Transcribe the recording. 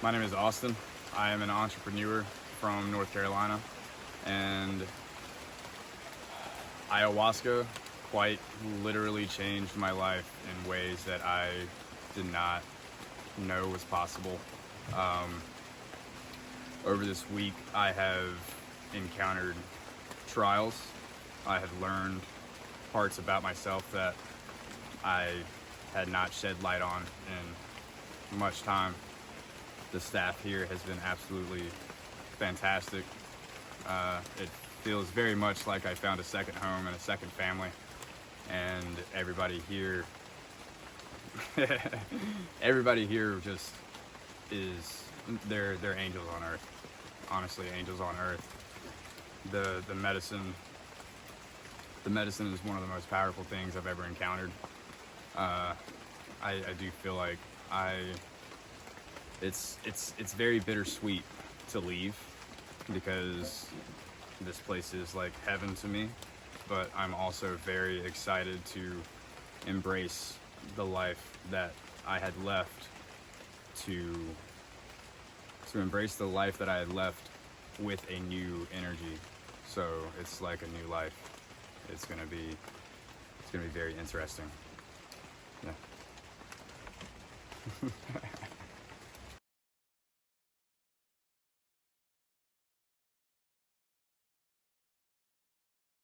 My name is Austin. I am an entrepreneur from North Carolina, and ayahuasca quite literally changed my life in ways that I did not know was possible. Over this week, I have encountered trials. I have learned parts about myself that I had not shed light on in much time. The staff here has been absolutely fantastic. It feels very much like I found a second home and a second family, and everybody here just is, they're angels on earth. Honestly, angels on earth. The medicine is one of the most powerful things I've ever encountered. I do feel like it's very bittersweet to leave, because this place is like heaven to me, but I'm also very excited to embrace the life that I had left, to embrace the life that I had left with a new energy. So it's like a new life. It's gonna be very interesting. Yeah.